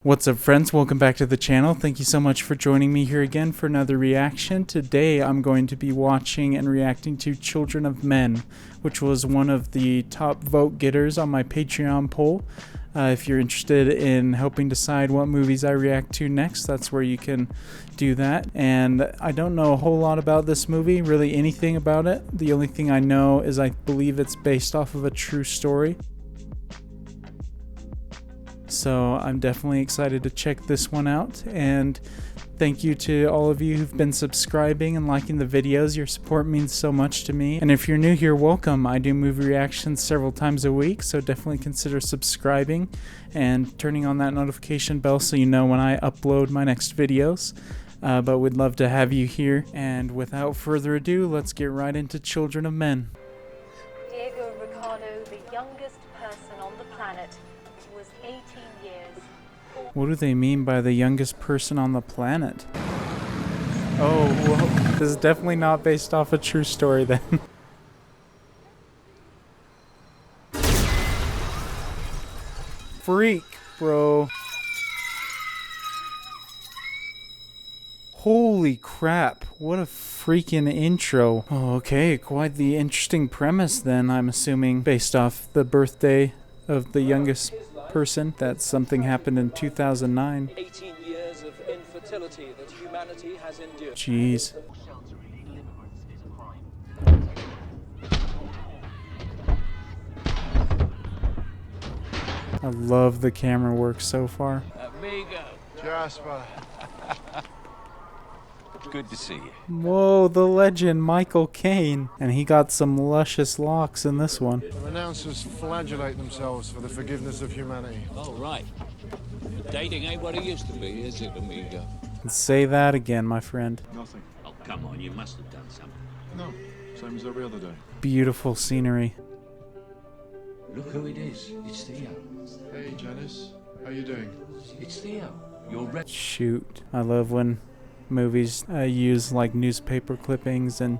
What's up, friends? Welcome back to the channel. Thank you so much for joining me here again for another reaction. Today I'm going to be watching and reacting to Children of Men, which was one of the top vote getters on my Patreon poll. If you're interested in helping decide what movies I react to next, that's where you can do that. And I don't know a whole lot about this movie, really anything about it. The only thing I know is I believe it's based off of a true story. So I'm definitely excited to check this one out, and thank you to all of you who've been subscribing and liking the videos. Your support means so much to me. And if you're new here, welcome. I do movie reactions several times a week, so definitely consider subscribing and turning on that notification bell so you know when I upload my next videos. But we'd love to have you here. And without further ado, let's get right into Children of Men. Diego Ricardo, the youngest person on the planet, was 18 years. What do they mean by the youngest person on the planet? Oh, well, this is definitely not based off a true story then. Freak, bro. Holy crap, what a freaking intro. Oh, okay, quite the interesting premise then, I'm assuming, based off the birthday of the youngest person. That something happened in 2009. 18 years of infertility that humanity has endured. Jeez. I love the camera work so far. Amigo. Jasper. Good to see you. Whoa, the legend Michael Caine. And he got some luscious locks in this one. The renouncers flagellate themselves for the forgiveness of humanity. Oh, right. Dating ain't what it used to be, is it, amigo? Say that again, my friend. Nothing. Oh, come on, you must have done something. No. Same as every other day. Beautiful scenery. Look who it is. It's Theo. Hey, Janice. How you doing? It's Theo. You're red. Shoot. I love when movies use like newspaper clippings and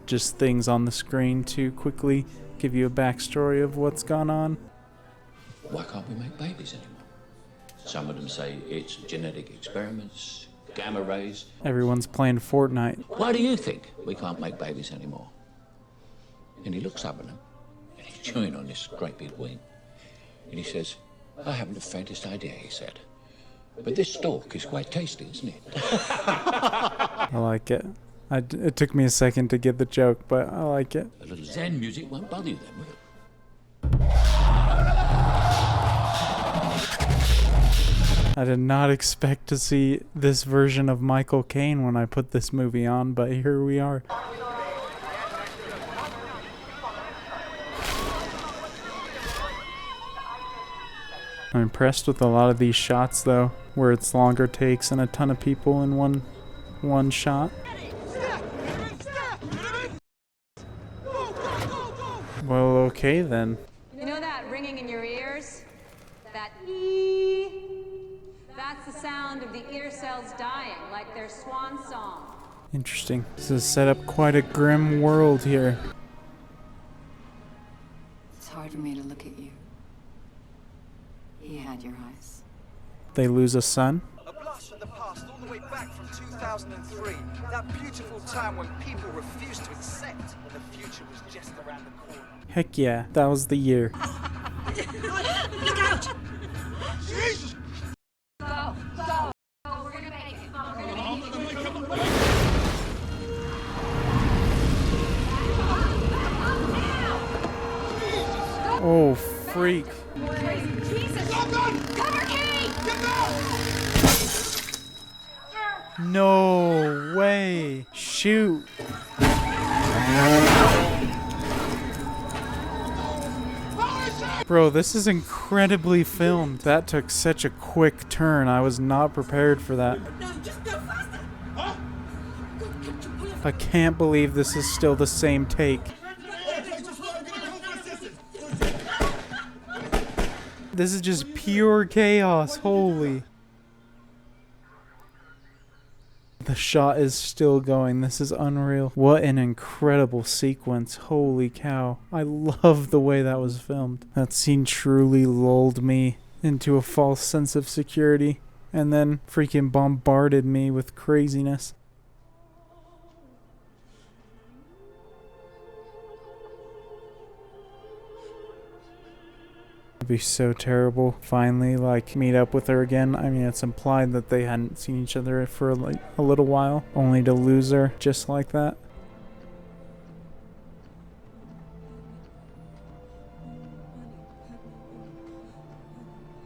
just things on the screen to quickly give you a backstory of what's gone on. Why can't we make babies anymore? Some of them say it's genetic experiments, gamma rays. Everyone's playing Fortnite. Why do you think we can't make babies anymore? And he looks up at them, and he's chewing on this great big wing. And he says, I haven't the faintest idea, he said. But this stalk is quite tasty, isn't it? I like it. It took me a second to get the joke, but I like it. A little Zen music won't bother you then, will it? I did not expect to see this version of Michael Caine when I put this movie on, but here we are. I'm impressed with a lot of these shots though, where it's longer takes and a ton of people in one shot. Well, okay then. You know that ringing in your ears? That ee? That's the sound of the ear cells dying, like their swan song. Interesting. This has set up quite a grim world here. It's hard for me to look at you. He had your eyes. They lose a son. A blast from the past all the way back from 2003. That beautiful time when people refused to accept that the future was just around the corner. Heck yeah, that was the year. Look out! Jesus! Go, go, go, we're gonna make it. We're gonna make it. Oh, freak. Jesus! Cover Kate! No way. Shoot. Bro, this is incredibly filmed. That took such a quick turn. I was not prepared for that. I can't believe this is still the same take. This is just pure chaos. Holy. The shot is still going. This is unreal. What an incredible sequence. Holy cow. I love the way that was filmed. That scene truly lulled me into a false sense of security and then freaking bombarded me with craziness. It'd be so terrible finally like meet up with her again. I mean, it's implied that they hadn't seen each other for like a little while, only to lose her just like that.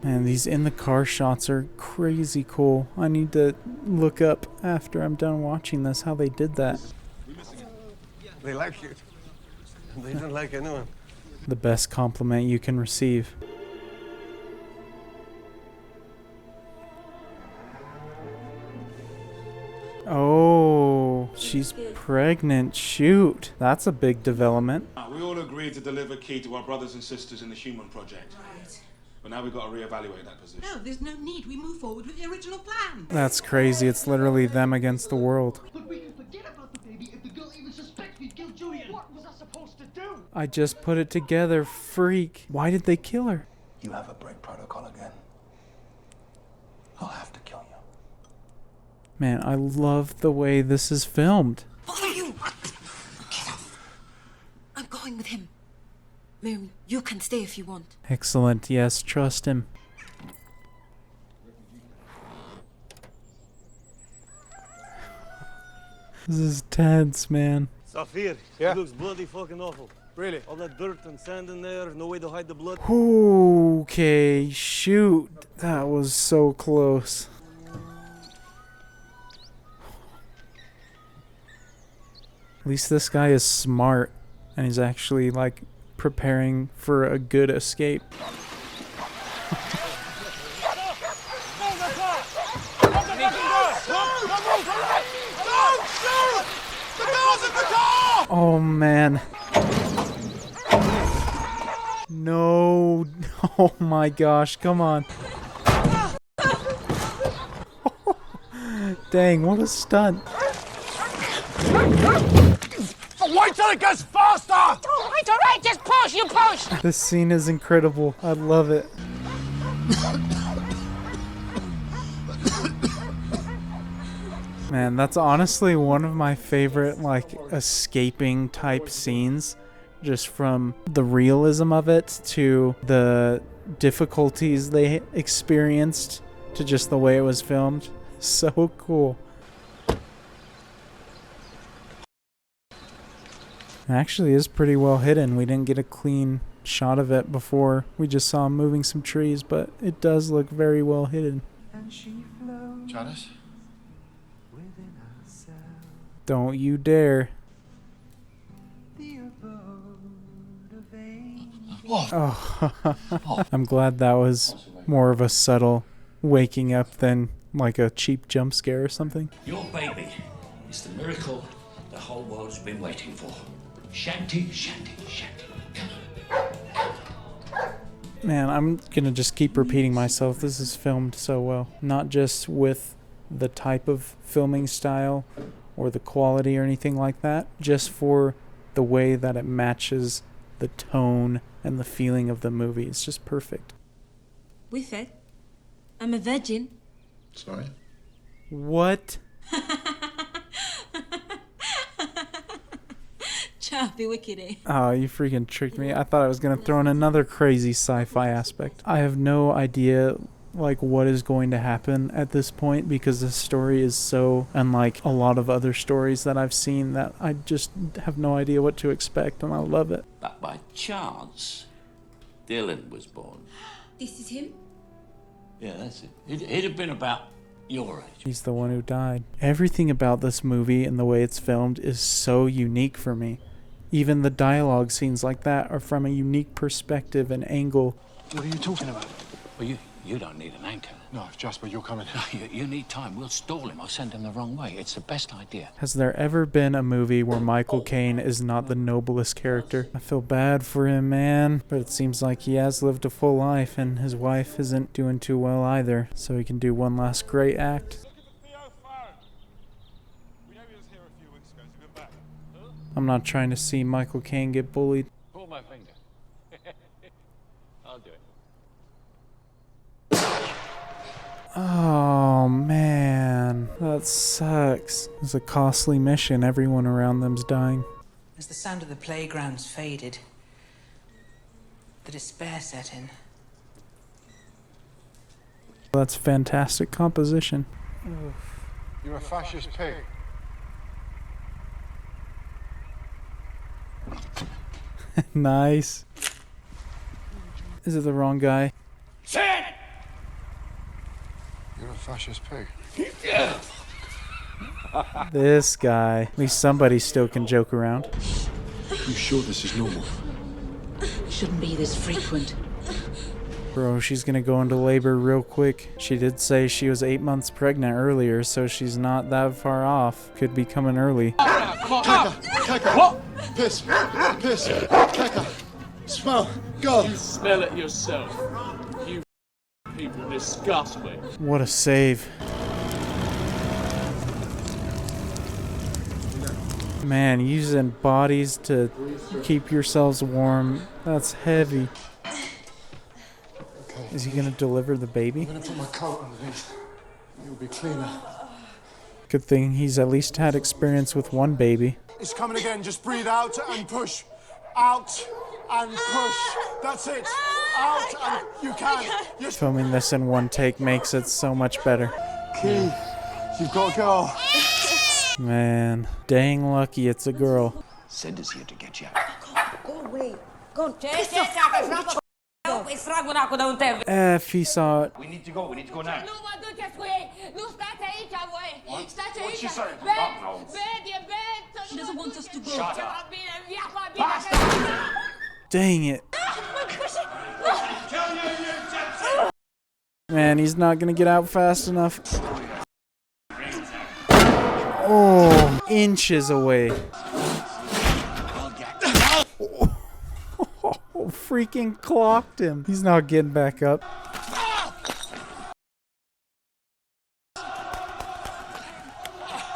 Man, these in the car shots are crazy cool. I need to look up after I'm done watching this how they did that. They like you. They don't like anyone. The best compliment you can receive. Oh, she's pregnant. Shoot. That's a big development. We all agreed to deliver Key to our brothers and sisters in the Human Project. Right. But now we've got to reevaluate that position. No, there's no need. We move forward with the original plan. That's crazy. It's literally them against the world. But we can forget about the baby if the girl even suspects we killed Julian. What was I supposed to do? I just put it together. Freak. Why did they kill her? You have a break protocol again. I'll have to kill you. Man, I love the way this is filmed. Follow you! Get off. I'm going with him. Mary, you can stay if you want. Excellent. Yes, trust him. This is tense, man. Safir, Yeah? it looks bloody fucking awful. Really? All that dirt and sand in there, no way to hide the blood. Okay, shoot. That was so close. At least this guy is smart and he's actually like preparing for a good escape. Oh man. No. Oh my gosh, come on. Dang, what a stunt. Wait till it gets faster! All right, just push, you push! This scene is incredible. I love it. Man, that's honestly one of my favorite, like, escaping type scenes. Just from the realism of it to the difficulties they experienced to just the way it was filmed. So cool. It actually is pretty well hidden. We didn't get a clean shot of it before. We just saw him moving some trees, but it does look very well hidden. Janice? Don't you dare. Oh, I'm glad that was more of a subtle waking up than like a cheap jump scare or something. Your baby is the miracle the whole world's been waiting for. Shanty, shanty, shanty. Man, I'm gonna just keep repeating myself. This is filmed so well. Not just with the type of filming style or the quality or anything like that, just for the way that it matches the tone and the feeling of the movie. It's just perfect. We fed. I'm a virgin. Sorry? What? Be wicked, eh? Oh, you freaking tricked me. I thought I was going to throw in another crazy sci-fi aspect. I have no idea like what is going to happen at this point because the story is so unlike a lot of other stories that I've seen that I just have no idea what to expect, and I love it. But by chance, Dylan was born. This is him? Yeah, that's it. He'd have been about your age. He's the one who died. Everything about this movie and the way it's filmed is so unique for me. Even the dialogue scenes like that are from a unique perspective and angle. What are you talking about? Well, you don't need an anchor. No, Jasper, you're coming. No, you need time. We'll stall him. I'll send him the wrong way. It's the best idea. Has there ever been a movie where Michael Caine is not the noblest character? I feel bad for him, man. But it seems like he has lived a full life and his wife isn't doing too well either. So he can do one last great act. I'm not trying to see Michael Caine get bullied. Pull my finger. I'll do it. Oh man, that sucks. It's a costly mission. Everyone around them's dying. As the sound of the playgrounds faded, the despair set in. That's fantastic composition. You're a fascist pig. Nice. Is it the wrong guy? You're a fascist pig. This guy. At least somebody still can joke around. You sure this is normal? Shouldn't be this frequent. Bro, she's gonna go into labor real quick. She did say she was 8 months pregnant earlier, so she's not that far off. Could be coming early. Caca! Piss! Piss! Caca! Smell! Go! You smell it yourself. You people disgust me. What a save. Man, using bodies to keep yourselves warm, that's heavy. Okay. Is he gonna deliver the baby? I'm gonna put my coat underneath. It'll be cleaner. Good thing he's at least had experience with one baby. It's coming again. Just breathe out and push. Out and push. That's it. Out and you can. Yes. Filming this in one take makes it so much better. Key, you've got to go. Man, dang lucky it's a girl. Send us here to get you. Go away. Go. If he saw it. We need to go. We need to go now. What's she saying? No. She doesn't want us to go. Shut up. Dang it. Man, he's not gonna get out fast enough. Oh, inches away. Oh, freaking clocked him. He's not getting back up.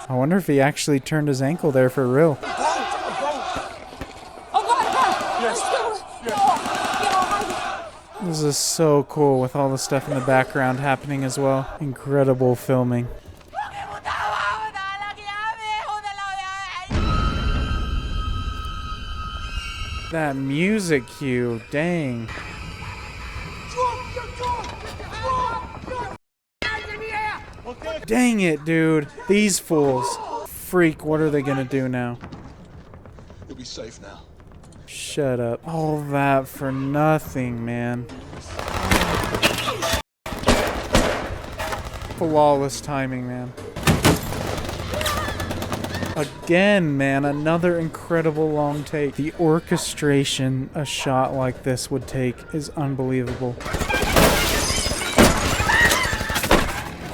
I wonder if he actually turned his ankle there for real. This is so cool with all the stuff in the background happening as well. Incredible filming. That music cue, dang. Dang it, dude. These fools. Freak, what are they gonna do now? You'll be safe now. Shut up. All that for nothing, man. Flawless timing, man. Again, man, another incredible long take. The orchestration a shot like this would take is unbelievable.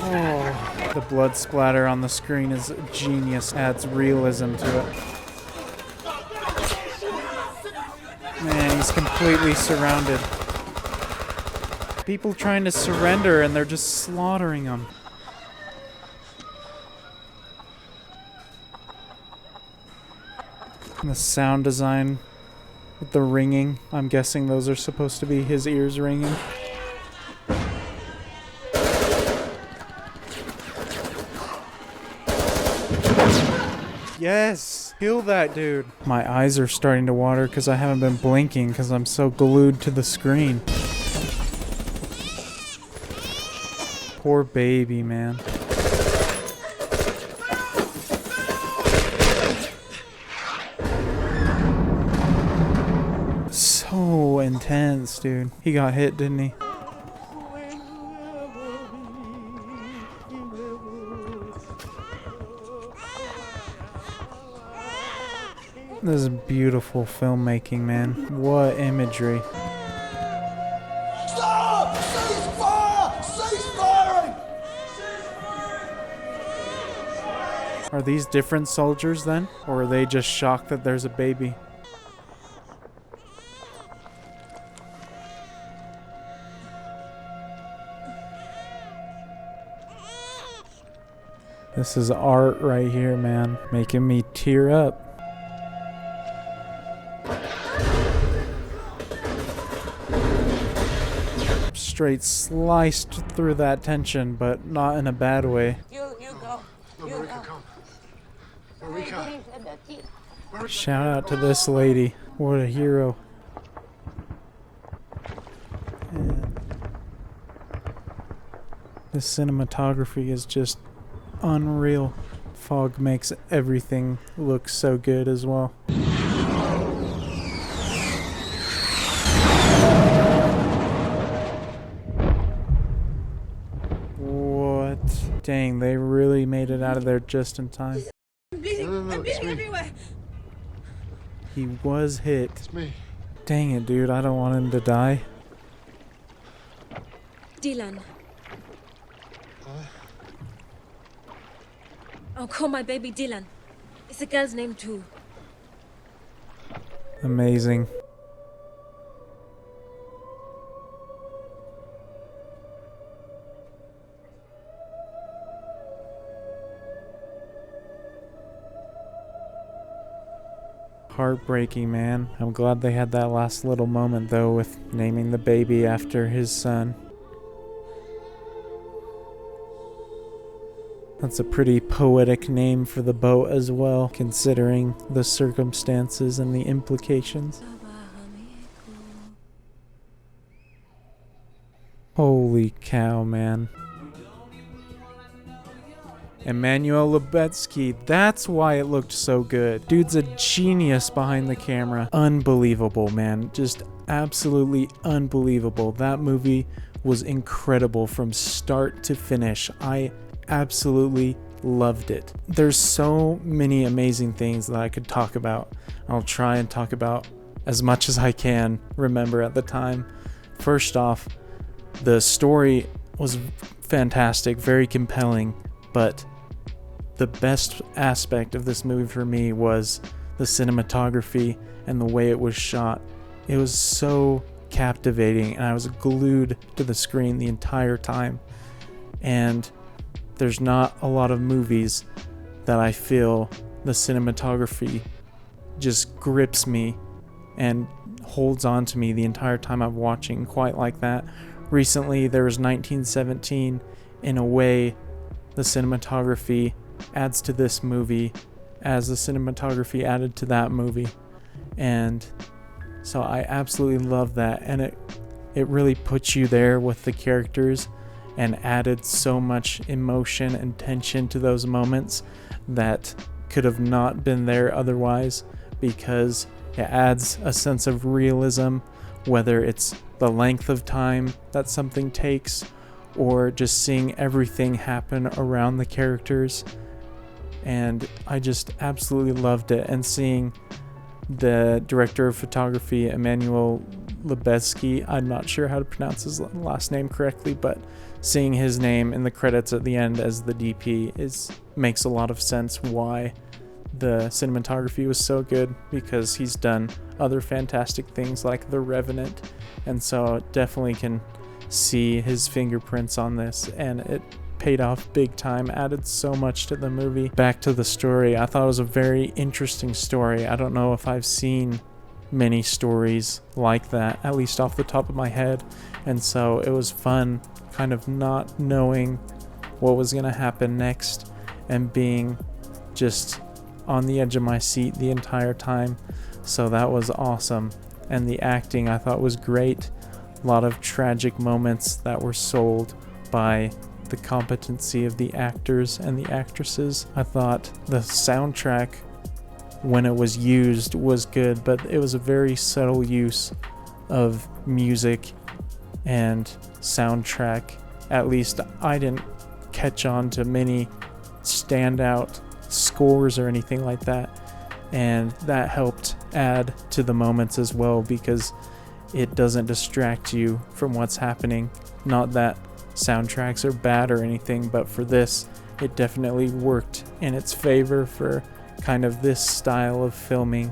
Oh, the blood splatter on the screen is genius. Adds realism to it. Man, he's completely surrounded. People trying to surrender and they're just slaughtering them. And the sound design with the ringing. I'm guessing those are supposed to be his ears ringing. Yes! Kill that dude! My eyes are starting to water because I haven't been blinking because I'm so glued to the screen. Poor baby, man. So intense, dude. He got hit, didn't he? This is beautiful filmmaking, man. What imagery. Stop! Cease fire! Cease firing! Are these different soldiers then? Or are they just shocked that there's a baby? This is art right here, man. Making me tear up. straight sliced through that tension, but not in a bad way. You go. You go. Marika. Shout out to this lady. What a hero. And the cinematography is just unreal. Fog makes everything look so good as well. What? Dang, they really made it out of there just in time. I'm bleeding. I'm bleeding everywhere. He was hit. It's me. Dang it, dude. I don't want him to die. Dylan. I'll call my baby Dylan. It's a girl's name too. Amazing. Heartbreaking, man. I'm glad they had that last little moment though with naming the baby after his son. That's a pretty poetic name for the boat as well, considering the circumstances and the implications. Holy cow, man. Emmanuel Lubezki, that's why it looked so good. Dude's a genius behind the camera. Unbelievable, man. Just absolutely unbelievable. That movie was incredible from start to finish. I absolutely loved it. There's so many amazing things that I could talk about. I'll try and talk about as much as I can remember at the time. First off, the story was fantastic, very compelling, but the best aspect of this movie for me was the cinematography and the way it was shot. It was so captivating, and I was glued to the screen the entire time. And there's not a lot of movies that I feel the cinematography just grips me and holds on to me the entire time I'm watching quite like that. Recently, there was 1917. In a way, the cinematography adds to this movie as the cinematography added to that movie. And so I absolutely love that. And it really puts you there with the characters and added so much emotion and tension to those moments that could have not been there otherwise, because it adds a sense of realism, whether it's the length of time that something takes or just seeing everything happen around the characters. And I just absolutely loved it. And seeing the director of photography, Emmanuel Lubezki, I'm not sure how to pronounce his last name correctly, but seeing his name in the credits at the end as the DP makes a lot of sense why the cinematography was so good, because he's done other fantastic things like The Revenant, and so definitely can see his fingerprints on this, and it paid off big time, added so much to the movie. Back to the story, I thought it was a very interesting story. I don't know if I've seen many stories like that, at least off the top of my head, and so it was fun kind of not knowing what was going to happen next and being just on the edge of my seat the entire time. So that was awesome. And the acting I thought was great. A lot of tragic moments that were sold by the competency of the actors and the actresses. I thought the soundtrack, when it was used, was good, but it was a very subtle use of music and soundtrack. At least I didn't catch on to many standout scores or anything like that, and that helped add to the moments as well, because it doesn't distract you from what's happening. Not that soundtracks are bad or anything, but for this, it definitely worked in its favor for kind of this style of filming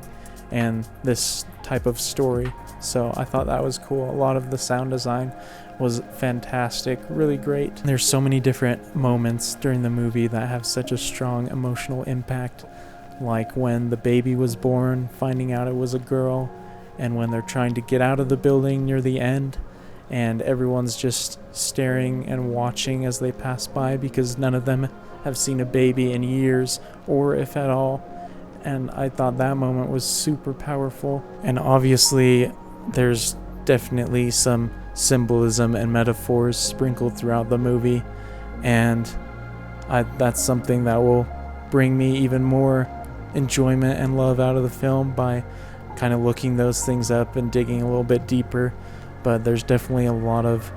and this type of story. So I thought that was cool. A lot of the sound design was fantastic, really great. There's so many different moments during the movie that have such a strong emotional impact, like when the baby was born, finding out it was a girl, and when they're trying to get out of the building near the end, and everyone's just staring and watching as they pass by because none of them have seen a baby in years, or if at all. And I thought that moment was super powerful. And obviously there's definitely some symbolism and metaphors sprinkled throughout the movie, and that's something that will bring me even more enjoyment and love out of the film by kind of looking those things up and digging a little bit deeper. But there's definitely a lot of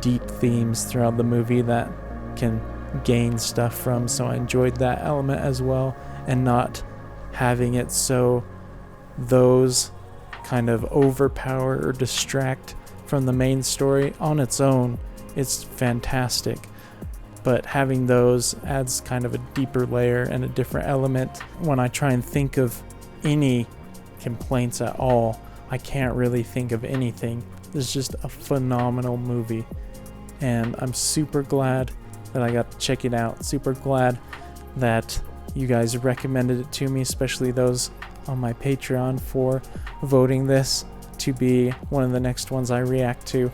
deep themes throughout the movie that can gain stuff from, so I enjoyed that element as well, and not having it so those kind of overpower or distract from the main story. On its own, it's fantastic, but having those adds kind of a deeper layer and a different element. When I try and think of any complaints at all, I can't really think of anything. It's just a phenomenal movie, and I'm super glad that I got to check it out. Super glad that you guys recommended it to me, especially those on my Patreon, for voting this to be one of the next ones I react to.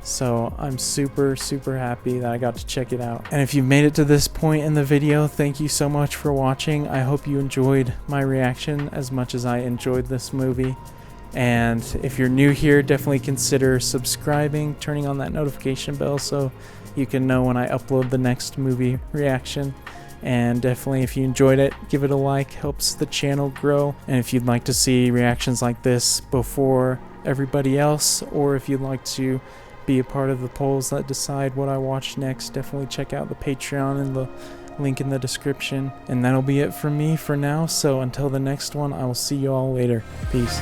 So I'm super happy that I got to check it out. And if you've made it to this point in the video, thank you so much for watching. I hope you enjoyed my reaction as much as I enjoyed this movie. And if you're new here, definitely consider subscribing, turning on that notification bell so you can know when I upload the next movie reaction. And definitely, if you enjoyed it, give it a like, helps the channel grow. And if you'd like to see reactions like this before everybody else, or if you'd like to be a part of the polls that decide what I watch next, definitely check out the Patreon and the link in the description. And that'll be it from me for now, so until the next one, I will see you all later. Peace.